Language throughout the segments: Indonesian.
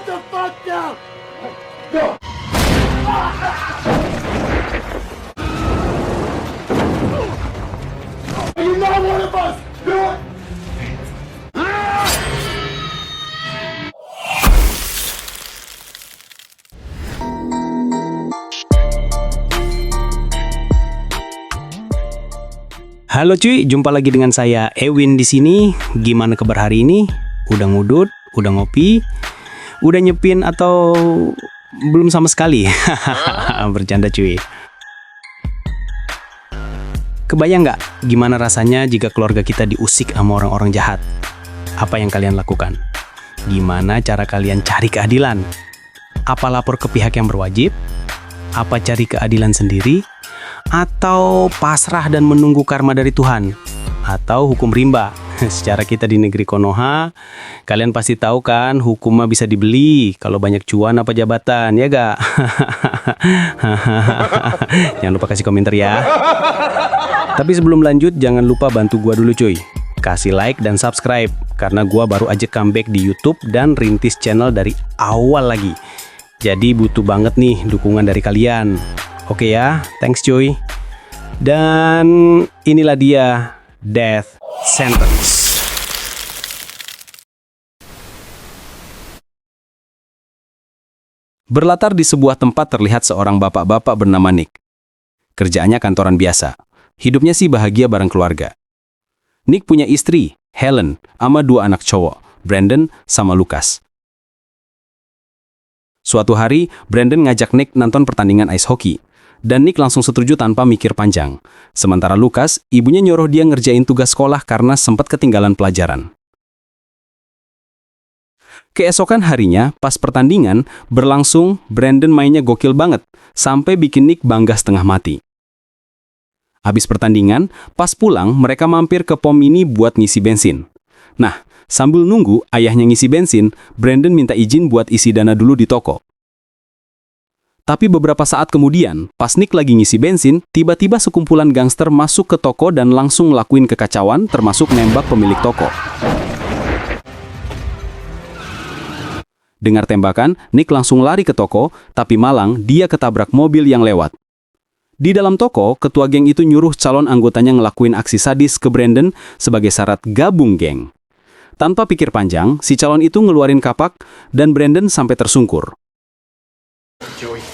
the fuck down! Go! You're not one of us! Do it! Halo cuy, jumpa lagi dengan saya Ewin di sini. Gimana kabar hari ini? Udah ngudut, udah ngopi, udah nyepin atau belum sama sekali? Bercanda cuy. Kebayang nggak gimana rasanya jika keluarga kita diusik sama orang-orang jahat? Apa yang kalian lakukan? Gimana cara kalian cari keadilan? Apa lapor ke pihak yang berwajib? Apa cari keadilan sendiri? Atau pasrah dan menunggu karma dari Tuhan? Atau hukum rimba? Secara kita di negeri Konoha, kalian pasti tahu kan hukum mah bisa dibeli kalau banyak cuan apa jabatan, ya gak? Jangan lupa kasih komentar ya. Tapi sebelum lanjut, jangan lupa bantu gua dulu cuy. Kasih like dan subscribe, karena gua baru aja comeback di YouTube dan rintis channel dari awal lagi. Jadi butuh banget nih dukungan dari kalian. Oke ya, thanks cuy. Dan inilah dia, Death Sentence. Berlatar di sebuah tempat terlihat seorang bapak-bapak bernama Nick. Kerjaannya kantoran biasa. Hidupnya sih bahagia bareng keluarga. Nick punya istri, Helen, sama 2 anak cowok, Brandon sama Lucas. Suatu hari, Brandon ngajak Nick nonton pertandingan ice hockey. Dan Nick langsung setuju tanpa mikir panjang. Sementara Lucas, ibunya nyuruh dia ngerjain tugas sekolah karena sempat ketinggalan pelajaran. Keesokan harinya, pas pertandingan berlangsung, Brandon mainnya gokil banget, sampai bikin Nick bangga setengah mati. Habis pertandingan, pas pulang, mereka mampir ke pom mini buat ngisi bensin. Nah, sambil nunggu ayahnya ngisi bensin, Brandon minta izin buat isi dana dulu di toko. Tapi beberapa saat kemudian, pas Nick lagi ngisi bensin, tiba-tiba sekumpulan gangster masuk ke toko dan langsung ngelakuin kekacauan, termasuk nembak pemilik toko. Dengar tembakan, Nick langsung lari ke toko, tapi malang dia ketabrak mobil yang lewat. Di dalam toko, ketua geng itu nyuruh calon anggotanya ngelakuin aksi sadis ke Brandon sebagai syarat gabung geng. Tanpa pikir panjang, si calon itu ngeluarin kapak dan Brandon sampai tersungkur. Joey.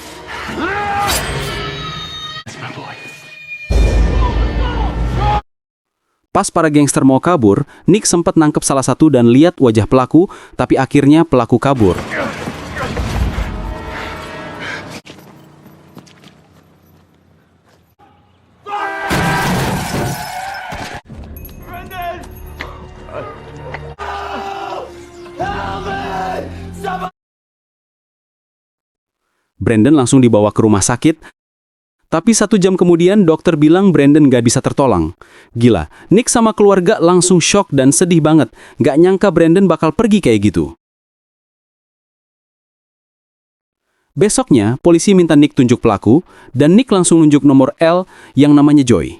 Pas para gangster mau kabur, Nick sempat nangkep salah satu dan lihat wajah pelaku, tapi akhirnya pelaku kabur. Brandon langsung dibawa ke rumah sakit, tapi 1 jam kemudian dokter bilang Brandon gak bisa tertolong. Gila, Nick sama keluarga langsung shock dan sedih banget. Gak nyangka Brandon bakal pergi kayak gitu. Besoknya, polisi minta Nick tunjuk pelaku, dan Nick langsung nunjuk nomor L yang namanya Joy.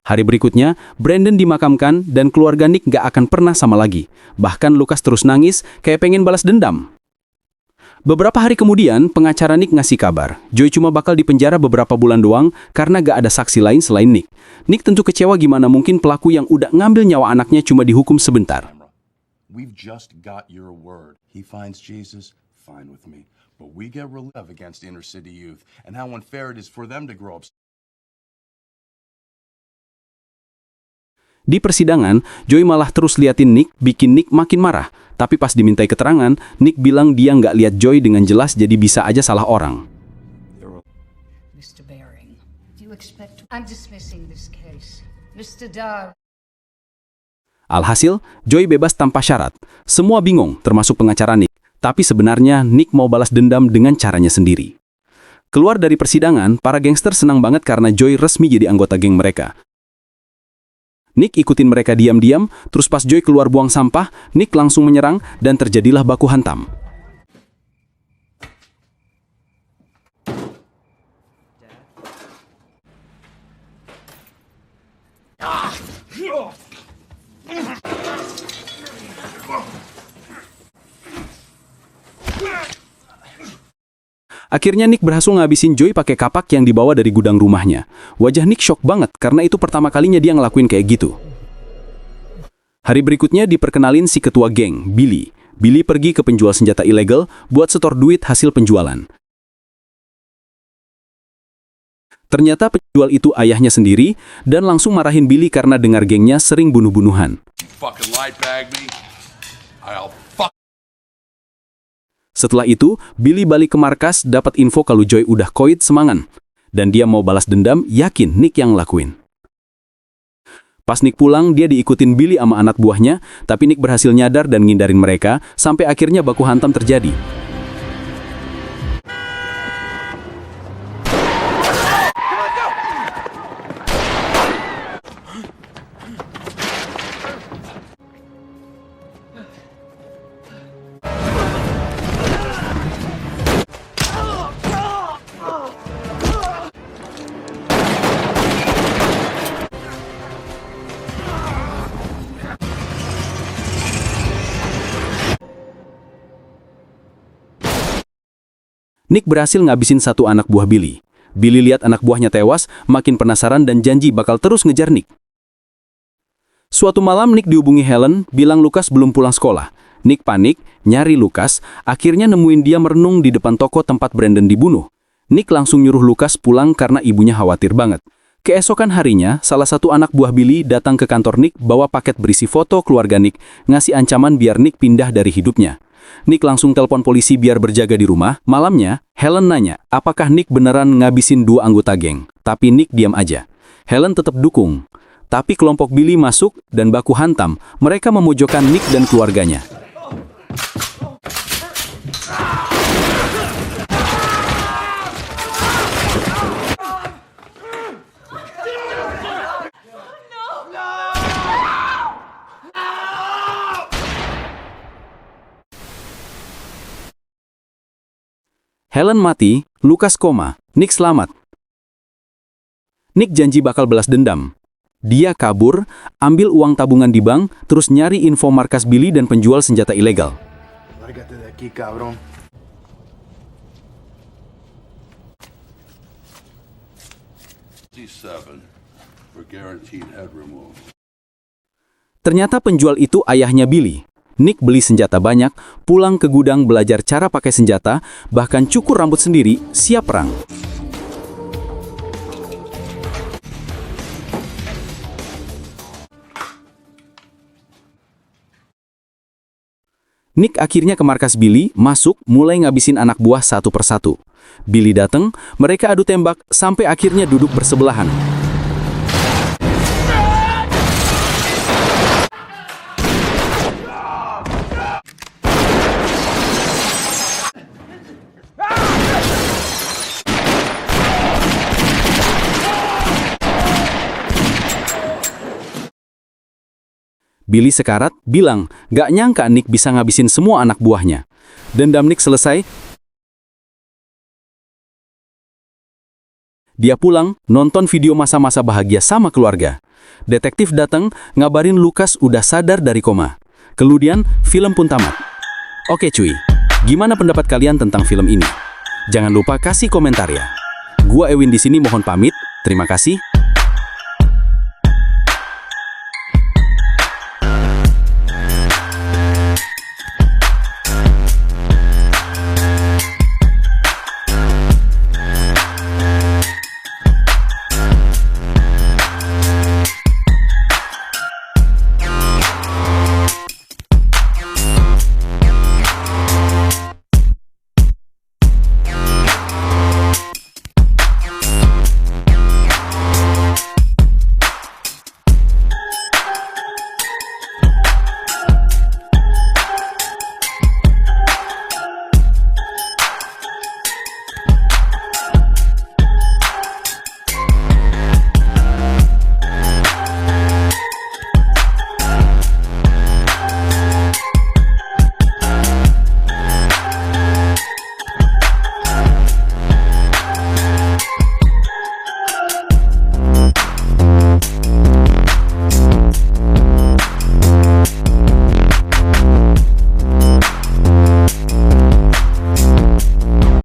Hari berikutnya, Brandon dimakamkan dan keluarga Nick gak akan pernah sama lagi. Bahkan Lucas terus nangis kayak pengen balas dendam. Beberapa hari kemudian, pengacara Nick ngasih kabar, Joy cuma bakal dipenjara beberapa bulan doang karena gak ada saksi lain selain Nick. Nick tentu kecewa gimana mungkin pelaku yang udah ngambil nyawa anaknya cuma dihukum sebentar. We've just got your word. He finds Jesus, fine with me. But we get relief against inner city youth and how unfair it is for them to grow up. Di persidangan, Joy malah terus liatin Nick, bikin Nick makin marah. Tapi pas dimintai keterangan, Nick bilang dia nggak lihat Joy dengan jelas jadi bisa aja salah orang. Mr. Baring, do you expect I'm dismissing this case. Mr. Dar. Alhasil, Joy bebas tanpa syarat. Semua bingung, termasuk pengacara Nick. Tapi sebenarnya Nick mau balas dendam dengan caranya sendiri. Keluar dari persidangan, para gangster senang banget karena Joy resmi jadi anggota geng mereka. Nick ikutin mereka diam-diam, terus pas Joy keluar buang sampah, Nick langsung menyerang dan terjadilah baku hantam. Akhirnya Nick berhasil ngabisin Joy pakai kapak yang dibawa dari gudang rumahnya. Wajah Nick shock banget karena itu pertama kalinya dia ngelakuin kayak gitu. Hari berikutnya diperkenalin si ketua geng, Billy. Billy pergi ke penjual senjata ilegal buat setor duit hasil penjualan. Ternyata penjual itu ayahnya sendiri dan langsung marahin Billy karena dengar gengnya sering bunuh-bunuhan. Fucking light bag me. I'll fuck. Setelah itu, Billy balik ke markas dapat info kalau Joy udah koid semangan. Dan dia mau balas dendam, yakin Nick yang ngelakuin. Pas Nick pulang, dia diikutin Billy sama anak buahnya, tapi Nick berhasil nyadar dan ngindarin mereka, sampai akhirnya baku hantam terjadi. Nick berhasil ngabisin satu anak buah Billy. Billy lihat anak buahnya tewas, makin penasaran dan janji bakal terus ngejar Nick. Suatu malam Nick dihubungi Helen, bilang Lucas belum pulang sekolah. Nick panik, nyari Lucas, akhirnya nemuin dia merenung di depan toko tempat Brandon dibunuh. Nick langsung nyuruh Lucas pulang karena ibunya khawatir banget. Keesokan harinya, salah satu anak buah Billy datang ke kantor Nick bawa paket berisi foto keluarga Nick, ngasih ancaman biar Nick pindah dari hidupnya. Nick langsung telepon polisi biar berjaga di rumah. Malamnya, Helen nanya apakah Nick beneran ngabisin 2 anggota geng. Tapi Nick diam aja. Helen tetap dukung. Tapi kelompok Billy masuk dan baku hantam. Mereka memojokkan Nick dan keluarganya. Helen mati, Lucas koma, Nick selamat. Nick janji bakal balas dendam. Dia kabur, ambil uang tabungan di bank, terus nyari info markas Billy dan penjual senjata ilegal. Lárgate de aquí, cabrón. C7 for guaranteed head removal. Ternyata penjual itu ayahnya Billy. Nick beli senjata banyak, pulang ke gudang belajar cara pakai senjata, bahkan cukur rambut sendiri, siap perang. Nick akhirnya ke markas Billy, masuk, mulai ngabisin anak buah satu persatu. Billy datang, mereka adu tembak, sampai akhirnya duduk bersebelahan. Billy sekarat, bilang, gak nyangka Nick bisa ngabisin semua anak buahnya. Dendam Nick selesai, dia pulang, nonton video masa-masa bahagia sama keluarga. Detektif datang, ngabarin Lucas udah sadar dari koma. Kemudian, film pun tamat. Oke cuy, gimana pendapat kalian tentang film ini? Jangan lupa kasih komentar ya. Gua Ewin di sini mohon pamit, terima kasih,